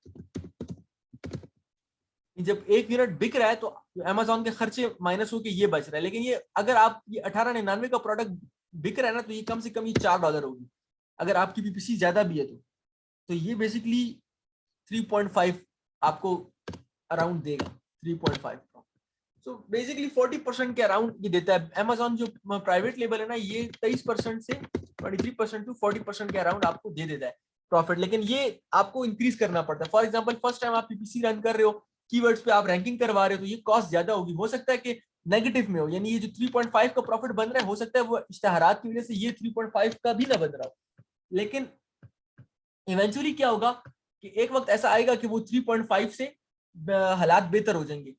जब एक यूनिट बिक रहा है तो Amazon के खर्चे माइनस होके ये बच रहा है। लेकिन ये अगर आप ये 1899 का प्रोडक्ट बिक रहा है ना, तो ये कम से कम ये $4 होगी, अगर आपकी पीपीसी ज्यादा भी है तो ये बेसिकली 3.5 आपको अराउंड देगा, 3.5। सो बेसिकली 40% के अराउंड ये देता है Amazon। जो प्राइवेट लेबल है ना, ये 23% से 23% टू 40% के अराउंड आपको दे देता है प्रॉफिट, लेकिन ये आपको इंक्रीज करना पड़ता है। फॉर एग्जांपल फर्स्ट टाइम आप पीपीसी रन कर रहे हो, कीवर्ड्स पे आप रैंकिंग करवा रहे हो, तो ये कॉस्ट ज्यादा होगी, हो सकता है कि नेगेटिव में हो, यानी ये जो 3.5 का प्रॉफिट बन रहा है, हो सकता है वो इश्तहारात की वजह से ये 3.5 का भी ना बन रहा हो। लेकिन इवेंचुअली क्या होगा कि एक वक्त ऐसा आएगा कि वो 3.5 से हालात बेहतर हो जाएंगे,